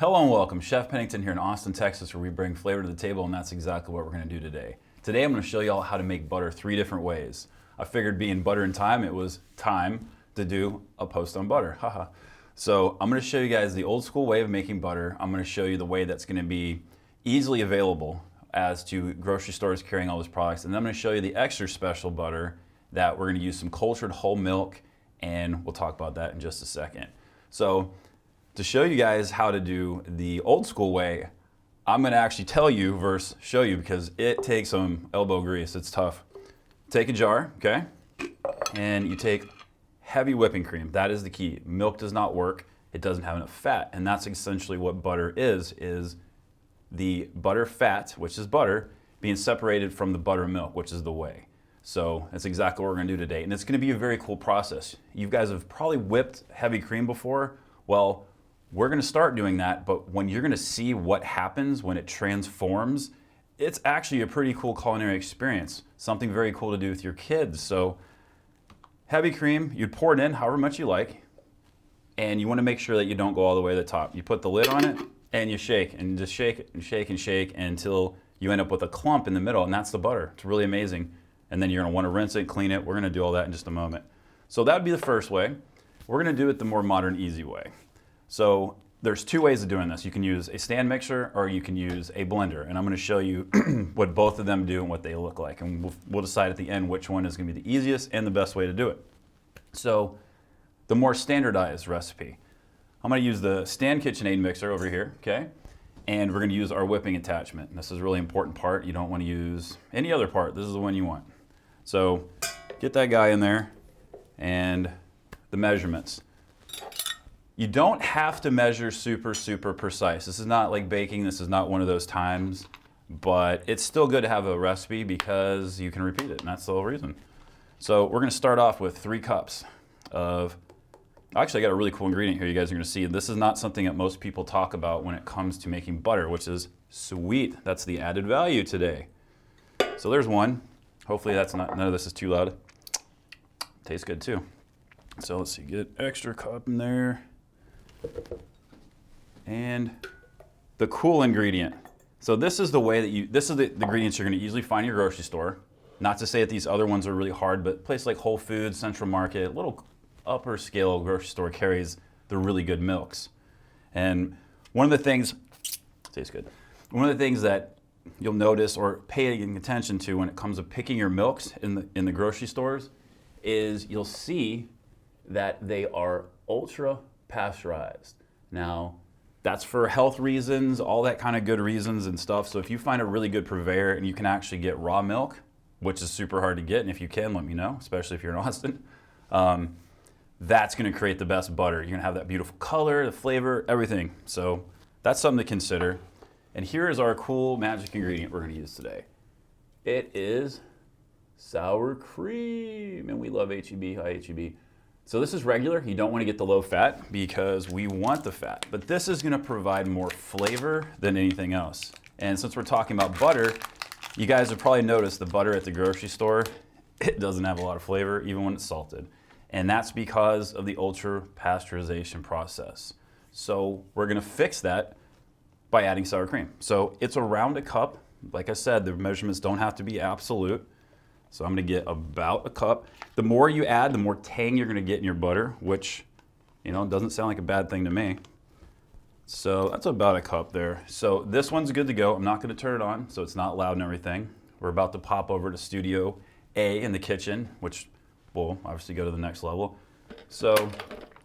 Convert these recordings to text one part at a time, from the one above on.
Hello and welcome. Chef Pennington here in Austin, Texas, where we bring flavor to the table, and that's exactly what we're going to do today. Today I'm going to show you all how to make butter 3 different ways. I figured being Butter-n-Thyme, it was time to do a post on butter. Haha. So I'm going to show you guys the old school way of making butter. I'm going to show you the way that's going to be easily available as to grocery stores carrying all those products. And then I'm going to show you the extra special butter that we're going to use some cultured whole milk, and we'll talk about that in just a second. So to show you guys how to do the old school way, I'm going to actually tell you versus show you because it takes some elbow grease. It's tough. Take a jar, okay? And you take heavy whipping cream. That is the key. Milk does not work. It doesn't have enough fat. And that's essentially what butter is the butter fat, which is butter, being separated from the buttermilk, which is the whey. So that's exactly what we're going to do today. And it's going to be a very cool process. You guys have probably whipped heavy cream before. Well, we're going to start doing that, but when you're going to see what happens when it transforms, it's actually a pretty cool culinary experience. Something very cool to do with your kids. So heavy cream, you'd pour it in however much you like, and you want to make sure that you don't go all the way to the top. You put the lid on it, and you shake, and just shake it, and shake and shake until you end up with a clump in the middle, and that's the butter. It's really amazing. And then you're going to want to rinse it, clean it. We're going to do all that in just a moment. So that would be the first way. We're going to do it the more modern, easy way. So there's 2 ways of doing this. You can use a stand mixer or you can use a blender. And I'm going to show you what both of them do and what they look like. And we'll decide at the end which one is going to be the easiest and the best way to do it. So the more standardized recipe. I'm going to use the stand KitchenAid mixer over here, okay? And we're going to use our whipping attachment. And this is a really important part. You don't want to use any other part. This is the one you want. So get that guy in there and the measurements. You don't have to measure super precise. This is not like baking. This is not one of those times, but it's still good to have a recipe because you can repeat it, and that's the whole reason. So we're going to start off with 3 cups of, actually I got a really cool ingredient here you guys are going to see. This is not something that most people talk about when it comes to making butter, which is sweet. That's the added value today. So there's one. Hopefully that's not, none of this is too loud. Tastes good too. So let's see, get extra cup in there. And the cool ingredient. So this is the way that this is the ingredients you're going to easily find in your grocery store. Not to say that these other ones are really hard, but places like Whole Foods, Central Market, little upper scale grocery store carries the really good milks. And one of the things, tastes good. One of the things that you'll notice or paying attention to when it comes to picking your milks in the grocery stores is you'll see that they are ultra-pasteurized. Now, that's for health reasons, all that kind of good reasons and stuff. So if you find a really good purveyor and you can actually get raw milk, which is super hard to get, and if you can, let me know, especially if you're in Austin, that's going to create the best butter. You're going to have that beautiful color, the flavor, everything. So that's something to consider. And here is our cool magic ingredient we're going to use today. It is sour cream, and we love HEB, high HEB. So this is regular. You don't want to get the low fat because we want the fat, but this is going to provide more flavor than anything else. And since we're talking about butter, you guys have probably noticed the butter at the grocery store, it doesn't have a lot of flavor even when it's salted. And that's because of the ultra-pasteurization process. So we're going to fix that by adding sour cream. So it's around a cup. Like I said, the measurements don't have to be absolute. So I'm going to get about a cup. The more you add, the more tang you're going to get in your butter, which, you know, doesn't sound like a bad thing to me. So that's about a cup there. So this one's good to go. I'm not going to turn it on, so it's not loud and everything. We're about to pop over to Studio A in the kitchen, which will obviously go to the next level. So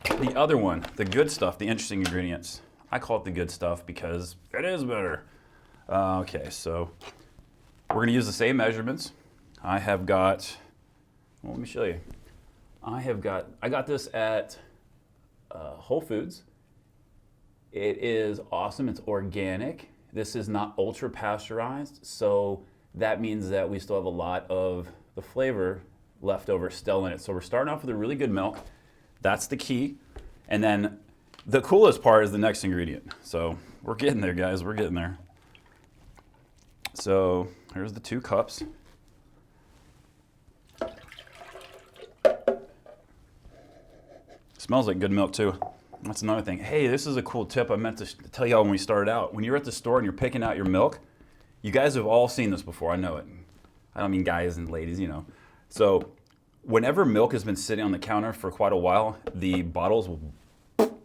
the other one, the good stuff, the interesting ingredients. I call it the good stuff because it is better. Okay, so we're going to use the same measurements. I have got, well, let me show you. I got this at Whole Foods. It is awesome. It's organic. This is not ultra pasteurized, so that means that we still have a lot of the flavor left over still in it. So we're starting off with a really good milk. That's the key. And then the coolest part is the next ingredient. So we're getting there, guys. We're getting there. So here's the 2 cups. Smells like good milk too. That's another thing. Hey, this is a cool tip I meant to tell y'all when we started out. When you're at the store and you're picking out your milk, you guys have all seen this before, I know it. I don't mean guys and ladies, you know. So whenever milk has been sitting on the counter for quite a while, the bottles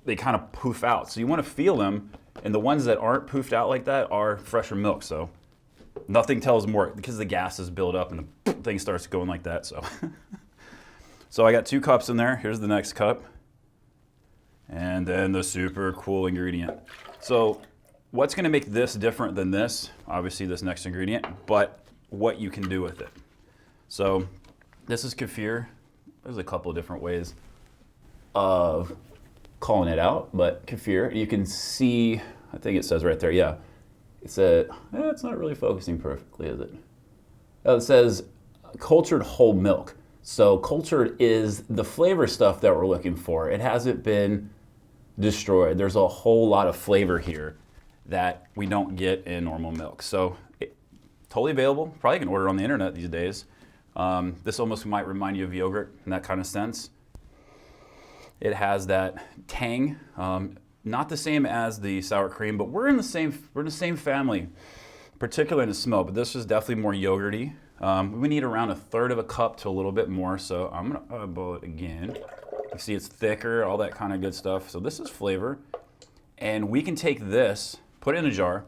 they kind of poof out. So you want to feel them, and the ones that aren't poofed out like that are fresher milk. So nothing tells more, because the gases build up and the thing starts going like that. So, so I got 2 cups in there. Here's the next cup. And then the super cool ingredient. So what's gonna make this different than this? Obviously this next ingredient, but what you can do with it. So this is kefir. There's a couple of different ways of calling it out, but kefir, you can see, I think it says right there, yeah. It's not really focusing perfectly, is it? Oh, it says cultured whole milk. So cultured is the flavor stuff that we're looking for. It hasn't been destroyed. There's a whole lot of flavor here that we don't get in normal milk. So totally available. Probably can order on the internet these days. This almost might remind you of yogurt in that kind of sense. It has that tang, not the same as the sour cream, but we're in the same family, particularly in the smell. But this is definitely more yogurty. We need around 1/3 of a cup to a little bit more. So I'm gonna eyeball it again. You see it's thicker, all that kind of good stuff. So this is flavor. And we can take this, put it in a jar,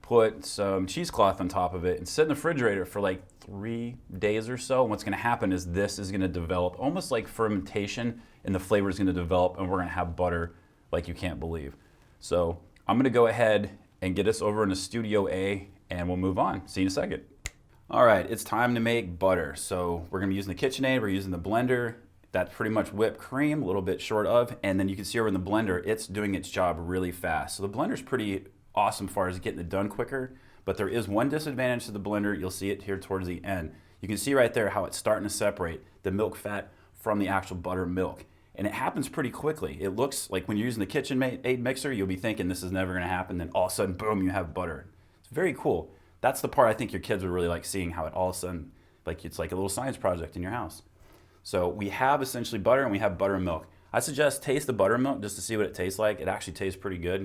put some cheesecloth on top of it, and sit in the refrigerator for like 3 days or so. And what's gonna happen is this is gonna develop almost like fermentation, and the flavor is gonna develop, and we're gonna have butter like you can't believe. So I'm gonna go ahead and get us over into Studio A, and we'll move on. See you in a second. All right, it's time to make butter. So we're gonna be using the KitchenAid, we're using the blender. That's pretty much whipped cream, a little bit short of, and then you can see over in the blender, it's doing its job really fast. So the blender's pretty awesome as far as getting it done quicker, but there is one disadvantage to the blender. You'll see it here towards the end. You can see right there how it's starting to separate the milk fat from the actual buttermilk. And it happens pretty quickly. It looks like when you're using the KitchenAid mixer, you'll be thinking this is never gonna happen, then all of a sudden, boom, you have butter. It's very cool. That's the part I think your kids would really like seeing, how it all of a sudden, like it's like a little science project in your house. So we have essentially butter and we have buttermilk. I suggest taste the buttermilk just to see what it tastes like. It actually tastes pretty good.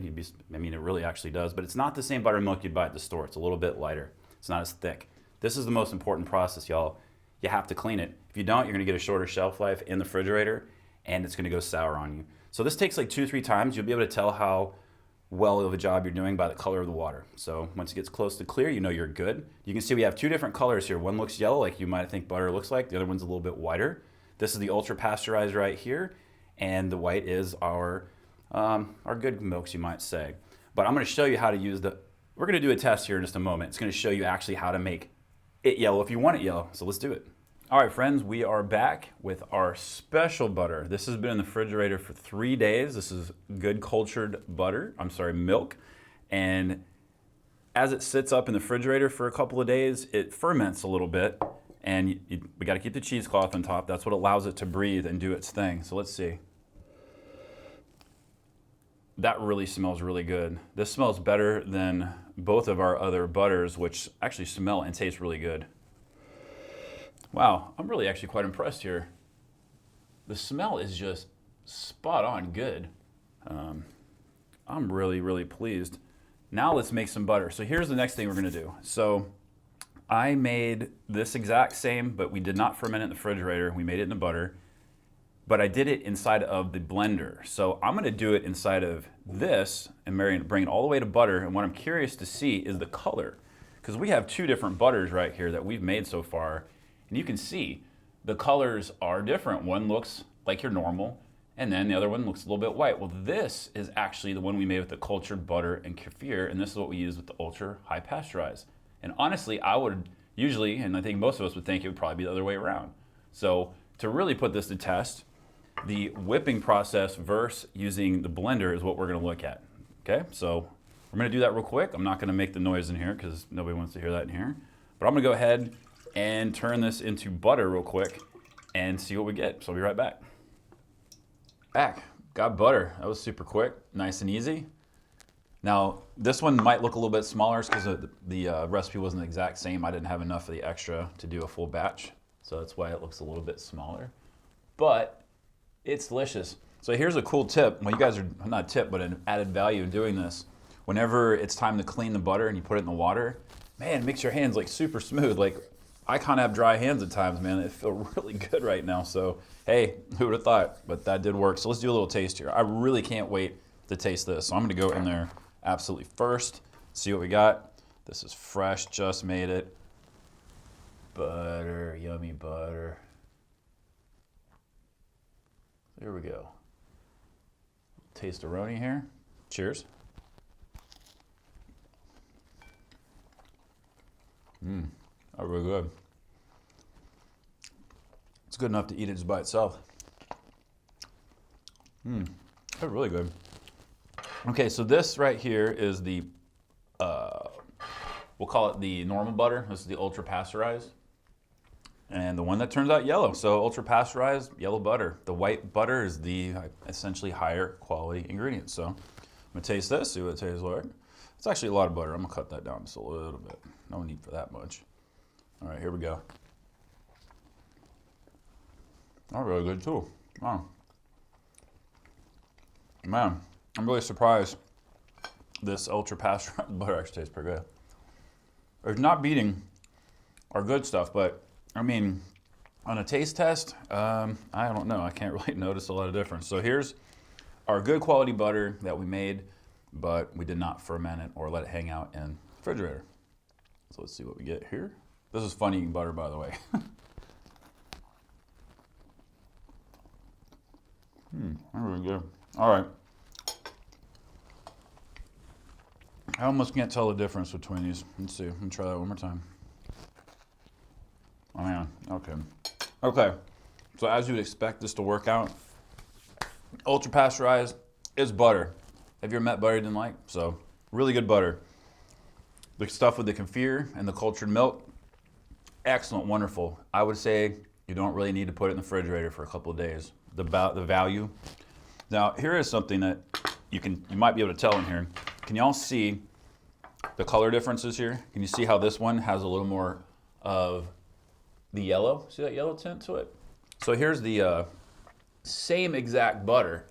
I mean, it really actually does, but it's not the same buttermilk you'd buy at the store. It's a little bit lighter. It's not as thick. This is the most important process, y'all. You have to clean it. If you don't, you're gonna get a shorter shelf life in the refrigerator, and it's gonna go sour on you. So this takes like 2 or 3 times. You'll be able to tell how well of a job you're doing by the color of the water. So once it gets close to clear, you know you're good. You can see we have 2 different colors here. One looks yellow, like you might think butter looks like. The other one's a little bit whiter. This is the ultra-pasteurized right here, and the white is our good milks, you might say. But I'm gonna show you how to use we're gonna do a test here in just a moment. It's gonna show you actually how to make it yellow if you want it yellow. So let's do it. All right, friends, we are back with our special butter. This has been in the refrigerator for 3 days. This is good cultured milk. And as it sits up in the refrigerator for a couple of days, it ferments a little bit. And we gotta keep the cheesecloth on top. That's what allows it to breathe and do its thing. So let's see. That really smells really good. This smells better than both of our other butters, which actually smell and taste really good. Wow, I'm really actually quite impressed here. The smell is just spot on good. I'm really, really pleased. Now let's make some butter. So here's the next thing we're gonna do. So I made this exact same, but we did not ferment it in the refrigerator. We made it in the butter, but I did it inside of the blender. So I'm gonna do it inside of this and bring it all the way to butter. And what I'm curious to see is the color, because we have 2 different butters right here that we've made so far. And you can see the colors are different. One looks like your normal, and then the other one looks a little bit white. Well, this is actually the one we made with the cultured butter and kefir, and this is what we use with the ultra high pasteurized. And honestly, I would usually, and I think most of us would think it would probably be the other way around. So to really put this to test, the whipping process versus using the blender is what we're gonna look at. Okay, so we're gonna do that real quick. I'm not gonna make the noise in here because nobody wants to hear that in here. But I'm gonna go ahead and turn this into butter real quick and see what we get. So I'll be right back. Got butter. That was super quick, nice and easy. Now, this one might look a little bit smaller because the recipe wasn't the exact same. I didn't have enough of the extra to do a full batch, so that's why it looks a little bit smaller. But it's delicious. So here's a cool tip. Well, you guys are, not a tip, but an added value in doing this. Whenever it's time to clean the butter and you put it in the water, man, it makes your hands like super smooth. Like I kind of have dry hands at times, man. It feels really good right now. So, hey, who would have thought? But that did work. So let's do a little taste here. I really can't wait to taste this. So I'm gonna go in there absolutely first, see what we got. This is fresh, just made it. Butter, yummy butter. There we go. Taste-a-roni here. Cheers. That's really good. It's good enough to eat it just by itself. That's really good. Okay, so this right here is the, we'll call it the normal butter. This is the ultra-pasteurized. And the one that turns out yellow. So ultra-pasteurized, yellow butter. The white butter is the essentially higher quality ingredient. So I'm gonna taste this, see what it tastes like. It's actually a lot of butter. I'm gonna cut that down just a little bit. No need for that much. All right, here we go. That's really good too. Wow. Man, I'm really surprised this ultra-pasteurized butter actually tastes pretty good. It's not beating our good stuff, but I mean, on a taste test, I don't know. I can't really notice a lot of difference. So here's our good quality butter that we made, but we did not ferment it or let it hang out in the refrigerator. So let's see what we get here. This is fun eating butter, by the way. Really good. All right. I almost can't tell the difference between these. Let's see. Let me try that one more time. Oh man, okay. Okay, so as you would expect this to work out, ultra pasteurized is butter. Have you ever met butter you didn't like? So, really good butter. The stuff with the kefir and the cultured milk, excellent, wonderful. I would say you don't really need to put it in the refrigerator for a couple of days. The value. Now, here is something that you might be able to tell in here. Can y'all see the color differences here? Can you see how this one has a little more of the yellow? See that yellow tint to it? So here's the same exact butter.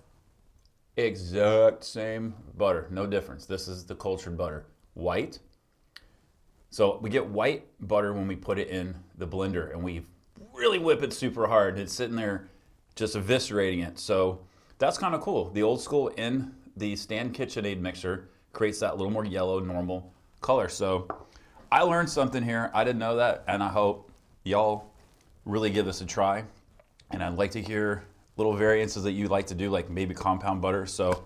Exact same butter, no difference. This is the cultured butter, white. So we get white butter when we put it in the blender and we really whip it super hard. It's sitting there just eviscerating it. So that's kind of cool. The old school in the stand KitchenAid mixer creates that little more yellow normal color. So I learned something here. I didn't know that, and I hope y'all really give this a try. And I'd like to hear little variances that you like to do, like maybe compound butter. So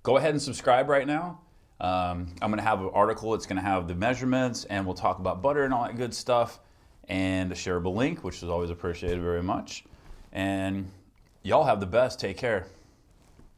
go ahead and subscribe right now. I'm gonna have an article. It's gonna have the measurements, and we'll talk about butter and all that good stuff, and a shareable link, which is always appreciated very much. And y'all have the best. Take care.